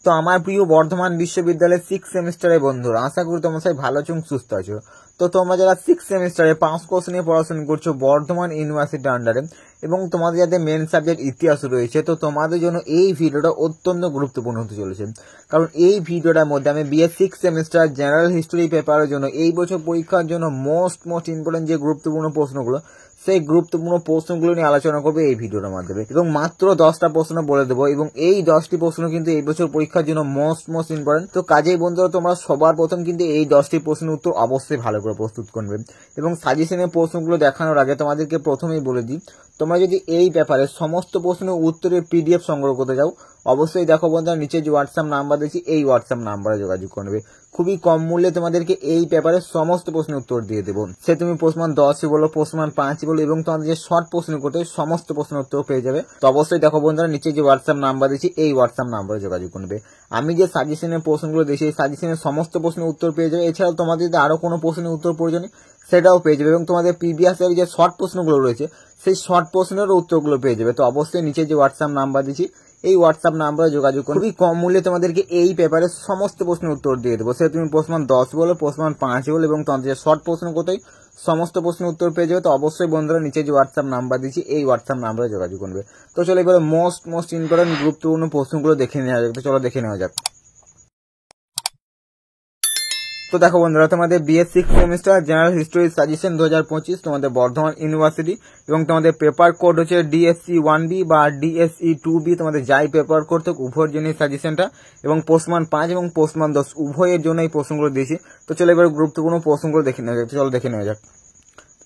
তো আমার প্রিয় বর্ধমান বিশ্ববিদ্যালয়ের 6 সেমিস্টারের বন্ধুরা, আশা করি তোমরা সবাই ভালো এবং সুস্থ আছো। তো তোমরা যারা 6 সেমিস্টারে 5 কোর্স নিয়ে পড়াশোনা করছো বর্ধমান ইউনিভার্সিটির আন্ডারে এবং তোমাদের যাদের মেন সাবজেক্ট ইতিহাস রয়েছে, তো তোমাদের জন্য এই ভিডিওটা অত্যন্ত গুরুত্বপূর্ণ হতে চলেছে। কারণ এই ভিডিওটার মধ্যে আমি বিএ 6 সেমিস্টার জেনারেল হিস্ট্রি পেপারের জন্য এই বছর পরীক্ষার জন্য মোস্ট ইম্পর্টেন্ট যে গুরুত্বপূর্ণ প্রশ্নগুলো, সেই গুরুত্বপূর্ণ প্রশ্নগুলো নিয়ে আলোচনা করবে এই ভিডিওর মাধ্যমে এবং মাত্র 10টা প্রশ্ন বলে দেবো এবং এই 10টি প্রশ্ন কিন্তু এই বছর পরীক্ষার জন্য মোস্ট ইম্পর্টেন্ট। তো কাজেই বন্ধুরা, তোমরা সবার প্রথম কিন্তু এই 10টি প্রশ্নের উত্তর অবশ্যই ভালো করে প্রস্তুত করবে এবং সাজেশনের প্রশ্নগুলো দেখানোর আগে তোমাদেরকে প্রথমেই বলে দিই, তোমরা যদি এই ব্যাপারে সমস্ত প্রশ্নের উত্তরের পিডিএফ সংগ্রহ করতে যাও, অবশ্যই দেখো বন্ধুরা নিচে যে হোয়াটসঅ্যাপ নাম্বার দিয়েছি এই হোয়াটসঅ্যাপ নাম্বারে যোগাযোগ করবে। খুবই কম মূল্যে তোমাদেরকে এই পেপারে সমস্ত প্রশ্নের উত্তর দিয়ে দেবো। সে তুমি প্রশ্ন 10 বলো, প্রশ্ন 5 বলো এবং তোমাদের যে শর্ট প্রশ্ন করতে সমস্ত প্রশ্নের উত্তর পেয়ে যাবে। তো অবশ্যই দেখো বন্ধুরা নিচে যে হোয়াটসঅ্যাপ নাম্বার দিয়েছি এই হোয়াটসঅ্যাপ নাম্বারে যোগাযোগ করবে। আমি যে সাজেশনের প্রশ্নগুলো দিয়েছি এই সাজেশনের সমস্ত প্রশ্নের উত্তর পেয়ে যাবে। এছাড়াও তোমাদের যদি আরো কোনো প্রশ্নের উত্তর প্রয়োজন সেটাও পেয়ে যাবে এবং তোমাদের প্রিভিয়াস এর যে শর্ট প্রশ্নগুলো রয়েছে সেই শর্ট প্রশ্নের উত্তরগুলো পেয়ে যাবে। তো অবশ্যই নিচে যে হোয়াটসঅ্যাপ নাম্বার দিচ্ছি এই হোয়াটসঅ্যাপ নাম্বারে যোগাযোগ করবে। খুবই কম মূল্যে তোমাদেরকে এই পেপারে সমস্ত প্রশ্নের উত্তর দিয়ে দেবো। সে তুমি প্রশ্ন 10 বলো, প্রশ্ন 5 বলো এবং তোমাদের যে শর্ট প্রশ্ন করতেই সমস্ত প্রশ্নের উত্তর পেয়ে যাবে। তো অবশ্যই বন্ধুরা নিচে যে হোয়াটসঅ্যাপ নাম্বার দিচ্ছি এই হোয়াটসঅ্যাপ নাম্বারে যোগাযোগ করবে। তো চলো এবারে মোস্ট ইম্পর্টেন্ট গুরুত্বপূর্ণ প্রশ্নগুলো দেখে নেওয়া যাক। তো চলো দেখে নেওয়া যাক। তো দেখো বন্ধুরা, তোমাদের BS 6 semester general history suggestion 2025 তোমাদের বর্ধমান ইউনিভার্সিটি এবং তোমাদের পেপার কোড হচ্ছে ডিএসসি 1B বা ডিএসসি 2B, তোমাদের যাই পেপার কোড থেকে উভয়ের জন্য সাজেশনটা এবং পোস্টমান 5 এবং পোস্টমান 10 উভয়ের জন্য এই প্রশ্নগুলো দিয়েছি। তো চলো এবার গুরুত্বপূর্ণ প্রশ্নগুলো দেখে নেওয়া যাক। চলো দেখে নেওয়া যাক।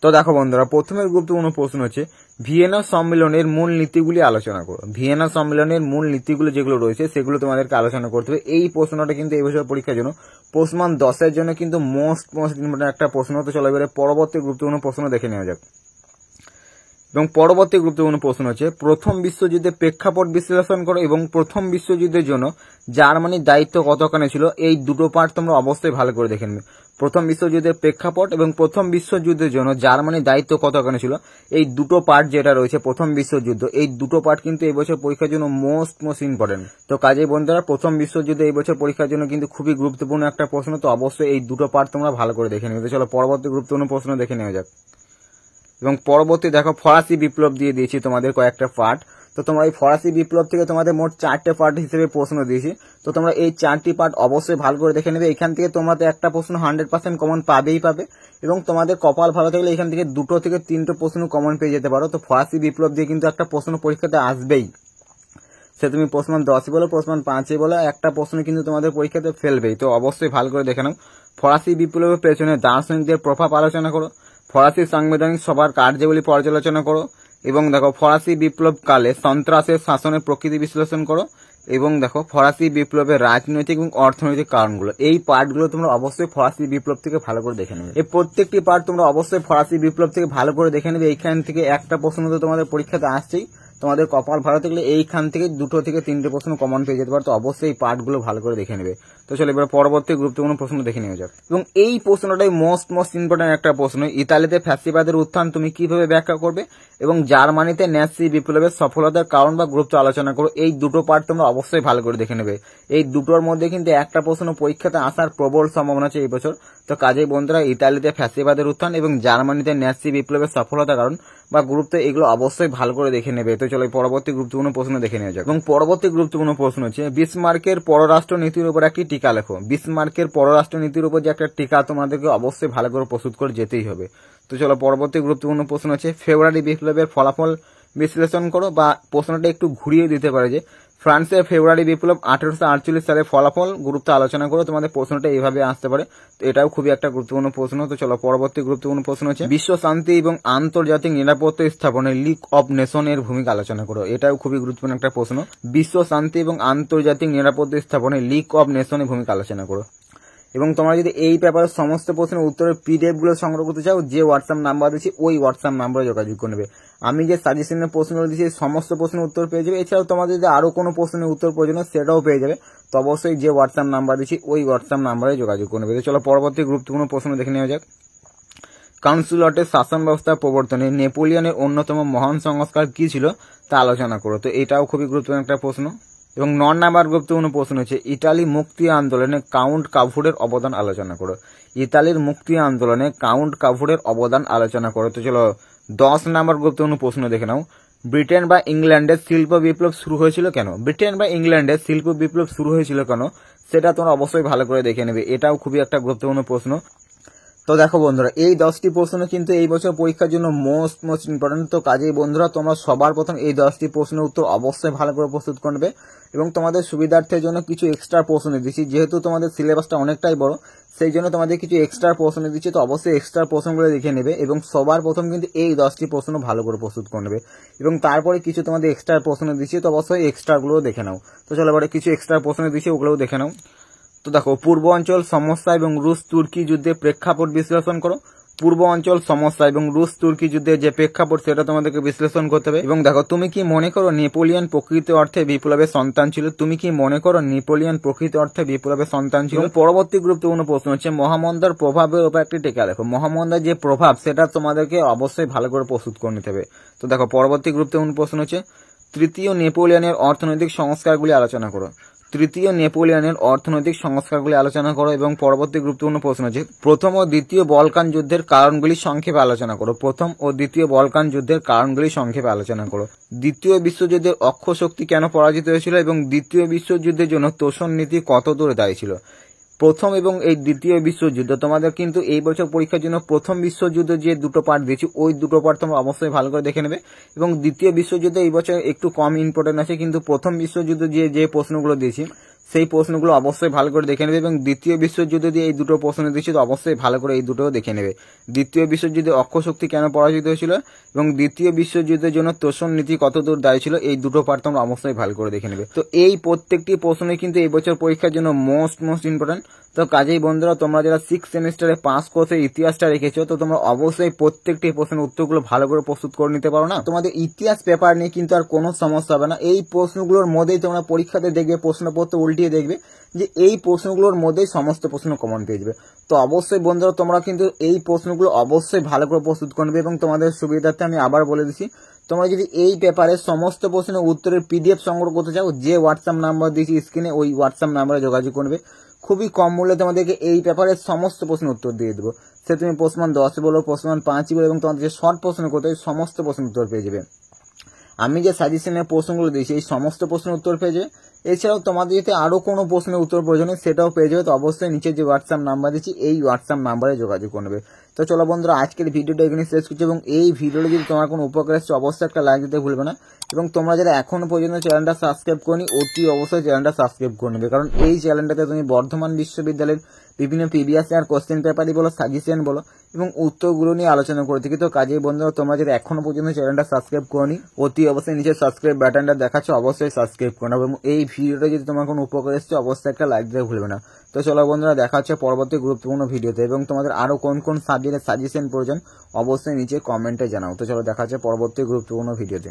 তো দেখো বন্ধুরা, প্রথমের গুরুত্বপূর্ণ প্রশ্ন হচ্ছে ভিয়েনা সম্মেলনের মূল নীতিগুলি আলোচনা করো। ভিয়েনা সম্মেলনের মূল নীতিগুলো যেগুলো রয়েছে সেগুলো তোমাদেরকে আলোচনা করতে হবে। এই প্রশ্নটা কিন্তু এই বছর পরীক্ষার জন্য প্রশ্নমান 10 জন্য কিন্তু মোস্ট ইম্পর্টেন্ট একটা প্রশ্ন। তো চলো এবারে পরবর্তী গুরুত্বপূর্ণ প্রশ্ন দেখে নেওয়া যাক এবং পরবর্তী গুরুত্বপূর্ণ প্রশ্ন হচ্ছে প্রথম বিশ্বযুদ্ধের প্রেক্ষাপট বিশ্লেষণ করো এবং প্রথম বিশ্বযুদ্ধের জন্য জার্মানির দায়িত্ব কতখানি ছিল। এই দুটো পার্ট তোমরা অবশ্যই ভালো করে দেখে নেবে। প্রথম বিশ্বযুদ্ধের প্রেক্ষাপট এবং প্রথম বিশ্বযুদ্ধের জন্য জার্মানির দায়িত্ব কতখানি ছিল, এই দুটো পার্ট যেটা রয়েছে প্রথম বিশ্বযুদ্ধ, এই দুটো পার্ট কিন্তু এই বছর পরীক্ষার জন্য মোস্ট ইম্পর্টেন্ট। তো কাজেই বন্ধুরা, প্রথম বিশ্বযুদ্ধ এই বছর পরীক্ষার জন্য কিন্তু খুবই গুরুত্বপূর্ণ একটা প্রশ্ন। তো অবশ্যই এই দুটো পার্ট তোমরা ভালো করে দেখে নেবে। চলো পরবর্তী গুরুত্বপূর্ণ প্রশ্ন দেখে নেওয়া যাক এবং পরবর্তী দেখো ফরাসি বিপ্লব দিয়ে দিয়েছি তোমাদের কয়েকটা পার্ট। তো তোমরা এই ফরাসি বিপ্লব থেকে তোমাদের মোট 4টে পার্ট হিসেবে প্রশ্ন দিয়েছি। তো তোমরা এই 4টি পার্ট অবশ্যই ভালো করে দেখে নেবে। এখান থেকে তোমাদের একটা প্রশ্ন 100% কমন পাবেই পাবে এবং তোমাদের কপাল ভালো থাকলে এখান থেকে 2 থেকে 3টে প্রশ্ন কমন পেয়ে যেতে পারো। তো ফরাসি বিপ্লব দিয়ে কিন্তু একটা প্রশ্ন পরীক্ষাতে আসবেই। সে তুমি প্রশ্ন 10 বলো, প্রশ্ন 5 বলো, একটা প্রশ্ন কিন্তু তোমাদের পরীক্ষাতে ফেলবেই। তো অবশ্যই ভালো করে দেখে নাও। ফরাসি বিপ্লবের পেছনে দার্শনিকদের প্রভাব আলোচনা করো, ফরাসি সাংবিধানিক সভার কার্যাবলী পর্যালোচনা করো এবং দেখো ফরাসি বিপ্লব কালে সন্ত্রাসের শাসনের প্রকৃতি বিশ্লেষণ করো এবং দেখো ফরাসি বিপ্লবের রাজনৈতিক এবং অর্থনৈতিক কারণগুলো। এই পার্টগুলো তোমরা অবশ্যই ফরাসি বিপ্লব থেকে ভালো করে দেখে নেবে। এই প্রত্যেকটি পার্ট তোমরা অবশ্যই ফরাসি বিপ্লব থেকে ভালো করে দেখে নেবে। এইখান থেকে একটা প্রশ্ন তো তোমাদের পরীক্ষাতে আসছেই। তোমাদের কপাল ভালো থাকলে এইখান থেকে 2 থেকে 3টে প্রশ্ন কমন পেয়ে যেতে পারো। তো অবশ্যই এই পার্টগুলো ভালো করে দেখে নেবে। তো চলো এবার পরবর্তী গুরুত্বপূর্ণ প্রশ্ন দেখে নেওয়া যাক এবং এই প্রশ্নটাই মোস্ট ইম্পর্টেন্ট একটা প্রশ্ন। ইতালিতে ফ্যাসিবাদের উত্থান তুমি কিভাবে ব্যাখ্যা করবে এবং জার্মানিতে ন্যাসি বিপ্লবের সফলতার কারণ বা গুরুত্ব আলোচনা করো। এই দুটো পার্ট তোমরা অবশ্যই ভালো করে দেখে নেবে। এই দুটোর মধ্যে কিন্তু একটা প্রশ্ন পরীক্ষাতে আসার প্রবল সম্ভাবনা আছে এই বছর। তো কাজেই বন্ধুরা, ইতালিতে ফ্যাসিবাদের উত্থান এবং জার্মানিতে ন্যাসি বিপ্লবের সফলতার কারণ বা গুরুত্ব এগুলো অবশ্যই ভালো করে দেখে নেবে। তো চলো পরবর্তী গুরুত্বপূর্ণ প্রশ্ন দেখে নেওয়া যাক এবং পরবর্তী গুরুত্বপূর্ণ প্রশ্ন হচ্ছে বিসমার্কের পররাষ্ট্র নীতির উপর একটি টিকা লেখো। বিসমার্কের পররাষ্ট্র নীতির উপর যে একটা টিকা তোমাদেরকে অবশ্যই ভালো করে প্রস্তুত করে যেতেই হবে। তো চলো পরবর্তী গুরুত্বপূর্ণ প্রশ্ন হচ্ছে ফেব্রুয়ারি বিপ্লবের ফলাফল বিশ্লেষণ করো বা প্রশ্নটা একটু ঘুরিয়ে দিতে পারে যে ফ্রান্সের ফেব্রুয়ারি বিপ্লব 1848 সালে ফলাফল গুরুত্ব আলোচনা করো। তোমাদের প্রশ্নটা এইভাবে আসতে পারে। তো এটাও খুবই একটা গুরুত্বপূর্ণ প্রশ্ন। তো চলো পরবর্তী গুরুত্বপূর্ণ প্রশ্ন হচ্ছে বিশ্ব শান্তি এবং আন্তর্জাতিক নিরাপত্তা স্থাপনে লিগ অব নেশন এর ভূমিকা আলোচনা করো। এটাও খুবই গুরুত্বপূর্ণ একটা প্রশ্ন। বিশ্ব শান্তি এবং আন্তর্জাতিক নিরাপত্তা স্থাপনে লিগ অব নেশন এর ভূমিকা আলোচনা করো এবং তোমরা যদি এই পেপারের সমস্ত প্রশ্নের উত্তরের পিডিএফ গুলো সংগ্রহ করতে চাও, যে হোয়াটসঅ্যাপ নাম্বার দিচ্ছি ওই হোয়াটসঅ্যাপ নাম্বারে যোগাযোগ করে নেবে। আমি যে সাজেশনের প্রশ্নগুলো দিচ্ছি সমস্ত প্রশ্নের উত্তর পেয়ে যাবে। এছাড়াও তোমাদের যদি আরো কোনো প্রশ্নের উত্তর প্রয়োজন সেটাও পেয়ে যাবে। তো অবশ্যই যে হোয়াটসঅ্যাপ নাম্বার দিচ্ছি ওই হোয়াটসঅ্যাপ নাম্বারে যোগাযোগ করে নেবে। চলো পরবর্তী গুরুত্বপূর্ণ প্রশ্ন দেখে নেওয়া যাক। কাউন্সিলটের শাসন ব্যবস্থা প্রবর্তনে নেপোলিয়নের অন্যতম মহান সংস্কার কি ছিল তা আলোচনা করো। তো এটাও খুবই গুরুত্বপূর্ণ একটা প্রশ্ন। এবং 9 নাম্বার গুরুত্বপূর্ণ প্রশ্ন হচ্ছে ইতালি মুক্তি আন্দোলনে কাউন্ট কাফুরের অবদান আলোচনা করো। ইতালির মুক্তি আন্দোলনে কাউন্ট কাফুরের অবদান আলোচনা করো। তো চলো 10 নাম্বার গুরুত্বপূর্ণ প্রশ্ন দেখে নাও। ব্রিটেন বা ইংল্যান্ডের শিল্প বিপ্লব শুরু হয়েছিল কেন? ব্রিটেন বা ইংল্যান্ডের শিল্প বিপ্লব শুরু হয়েছিল কেন সেটা তোমরা অবশ্যই ভালো করে দেখে নেবে, এটাও খুবই একটা গুরুত্বপূর্ণ প্রশ্ন। তো দেখো বন্ধুরা, এই 10টি প্রশ্ন কিন্তু এই বছর পরীক্ষার জন্য মোস্ট ইম্পর্টেন্ট। তো কাজেই বন্ধুরা তোমরা সবার প্রথম এই 10টি প্রশ্নের উত্তর অবশ্যই ভালো করে প্রস্তুত করবে এবং তোমাদের সুবিধার্থের জন্য কিছু এক্সট্রা প্রশ্ন দিচ্ছি, যেহেতু তোমাদের সিলেবাসটা অনেকটাই বড় সেই জন্য তোমাদের কিছু এক্সট্রা প্রশ্ন দিচ্ছি। তো অবশ্যই এক্সট্রা প্রশ্নগুলো দেখে নেবে এবং সবার প্রথম কিন্তু এই 10টি প্রশ্ন ভালো করে প্রস্তুত করে নেবে এবং তারপরে কিছু তোমাদের এক্সট্রা প্রশ্ন দিচ্ছি, তো অবশ্যই এক্সট্রাগুলোও দেখে নাও। তো চলো এবারে কিছু এক্সট্রা প্রশ্ন দিচ্ছি, ওগুলোও দেখে নাও। তো দেখো, পূর্ব অঞ্চল সমস্যা এবং রুশ তুর্কি যুদ্ধে প্রেক্ষাপট বিশ্লেষণ করো। পূর্ব অঞ্চল সমস্যা এবং রুশ তুর্কি যুদ্ধের যে প্রেক্ষাপট সেটা তোমাদেরকে বিশ্লেষণ করতে হবে। এবং দেখো, তুমি কি মনে করো নেপোলিয়ন প্রকৃত অর্থে বিপ্লবের সন্তান ছিল? তুমি কি মনে করো নেপোলিয়ন প্রকৃত অর্থে বিপ্লবের সন্তান ছিল? পরবর্তী গুরুত্বপূর্ণ প্রশ্ন হচ্ছে মহামন্দার প্রভাবের উপর একটি টেকা দেখো। মহামন্দার যে প্রভাব সেটা তোমাদেরকে অবশ্যই ভালো করে প্রস্তুত করে নিতে হবে। তো দেখো, পরবর্তী গুরুত্বপূর্ণ প্রশ্ন হচ্ছে তৃতীয় নেপোলিয়নের অর্থনৈতিক সংস্কারগুলি আলোচনা করো। তৃতীয় নেপোলিয়নের অর্থনৈতিক সংস্কারগুলি আলোচনা করো। এবং পরবর্তী গুরুত্বপূর্ণ প্রশ্ন হচ্ছে প্রথম ও দ্বিতীয় বলকান যুদ্ধের কারণগুলি সংক্ষেপে আলোচনা করো। প্রথম ও দ্বিতীয় বলকান যুদ্ধের কারণগুলি সংক্ষেপে আলোচনা করো। দ্বিতীয় বিশ্বযুদ্ধের অক্ষ শক্তি কেন পরাজিত হয়েছিল এবং দ্বিতীয় বিশ্বযুদ্ধের জন্য তোষণ নীতি কত দূরে দায়ী ছিল? প্রথম এবং এই দ্বিতীয় বিশ্বযুদ্ধ তোমাদের কিন্তু এই বছর পরীক্ষার জন্য প্রথম বিশ্বযুদ্ধ যে দুটো পার্ট দিয়েছি ওই দুটো পার্ট তোমরা অবশ্যই ভালো করে দেখে নেবে এবং দ্বিতীয় বিশ্বযুদ্ধ এই বছর একটু কম ইম্পর্টেন্ট আছে, কিন্তু প্রথম বিশ্বযুদ্ধ যে প্রশ্নগুলো দিয়েছি সেই প্রশ্নগুলো অবশ্যই ভালো করে দেখে নেবে এবং দ্বিতীয় বিশ্বযুদ্ধ দিয়ে এই দুটো প্রশ্ন দিয়েছি, তো অবশ্যই ভালো করে এই দুটোও দেখে নেবে। দ্বিতীয় বিশ্বযুদ্ধে অক্ষ শক্তি কেন পরাজিত হয়েছিল এবং দ্বিতীয় বিশ্বযুদ্ধের জন্য তোষণ নীতি কতদূর দায়ী ছিল, এই দুটো পার্ট তোমরা অবশ্যই ভালো করে দেখে নেবে। তো এই প্রত্যেকটি প্রশ্নই কিন্তু এই বছর পরীক্ষার জন্য মোস্ট ইম্পর্টেন্ট। তো কাজেই বন্ধুরা, তোমরা যারা 6 সেমিস্টারে 5 কোর্সে ইতিহাসটা রেখেছো তো তোমরা অবশ্যই প্রত্যেকটি প্রশ্নের উত্তরগুলো ভালো করে প্রস্তুত করে নিতে পারো না। তোমাদের ইতিহাস পেপার নিয়ে কিন্তু আর কোনো সমস্যা হবে না। এই প্রশ্নগুলোর মধ্যেই তোমরা পরীক্ষাতে দেখবে, প্রশ্নপত্র উল্টিয়ে দেখবে যে এই প্রশ্নগুলোর মধ্যেই সমস্ত প্রশ্ন কমন পেয়ে যাবে। তো অবশ্যই বন্ধুরা তোমরা কিন্তু এই প্রশ্নগুলো অবশ্যই ভালো করে প্রস্তুত করবে এবং তোমাদের সুবিধার্থে আমি আবার বলে দিচ্ছি, তোমরা যদি এই পেপারে সমস্ত প্রশ্নের উত্তরের PDF সংগ্রহ করতে চাও, যে হোয়াটসঅ্যাপ নাম্বার দিয়েছি স্ক্রিনে ওই হোয়াটসঅ্যাপ নাম্বারে যোগাযোগ করবে। খুবই কম মূল্যে তোমাদেরকে এই পেপারের সমস্ত প্রশ্নের উত্তর দিয়ে দেবো। সে তুমি প্রশ্নমান 10 বলো, প্রশ্নমান 5 বলো এবং তোমাদের যে শর্ট প্রশ্ন করতে হয় সমস্ত প্রশ্নের উত্তর পেয়ে যাবে। আমি যে সাজেশনের প্রশ্নগুলো দিয়েছি এই সমস্ত প্রশ্নের উত্তর পেয়ে যাবে। এছাড়াও তোমাদের যদি আরো কোনো প্রশ্নের উত্তর প্রয়োজন হয় সেটাও পেয়ে যাবে। তো অবশ্যই নিচে যে হোয়াটসঅ্যাপ নাম্বার দিচ্ছি এই হোয়াটসঅ্যাপ নাম্বারে যোগাযোগ করবে। তো চলো বন্ধুরা, আজকের ভিডিওটা এখানে শেষ করছি এবং এই ভিডিওটা যদি তোমার কোনো উপকার আসছে অবশ্যই একটা লাইক দিতে ভুলবে না এবং তোমরা যারা এখনো পর্যন্ত চ্যানেলটা সাবস্ক্রাইব করনি অতি অবশ্যই চ্যানেলটা সাবস্ক্রাইব করে নেবে, কারণ এই চ্যানেলটাতে তুমি বর্ধমান বিশ্ববিদ্যালয়ের বিভিন্ন প্রিভিয়াস ইয়ার কোশ্চেন পেপারই বলো, সাজেশন বলো এবং উত্তরগুলো নিয়ে আলোচনা করে থাকি। তো কাজেই বন্ধুরা, তোমরা যারা এখনো পর্যন্ত চ্যানেলটা সাবস্ক্রাইব করনি অতি অবশ্যই নিচে সাবস্ক্রাইব বাটনটা দেখাচ্ছে, অবশ্যই সাবস্ক্রাইব করে নেবে এবং এই ভিডিওটা যদি তোমার কোনো উপকার এসছে অবশ্যই একটা লাইক দিতে ভুলবে না। তো চলো বন্ধুরা, দেখা হচ্ছে পরবর্তী গুরুত্বপূর্ণ ভিডিওতে এবং তোমাদের আরো কোন কোন সাবজেক্টের সাজেশন প্রয়োজন অবশ্যই নিচে কমেন্টে জানাও। তো চলো দেখা হচ্ছে পরবর্তী গুরুত্বপূর্ণ ভিডিওতে।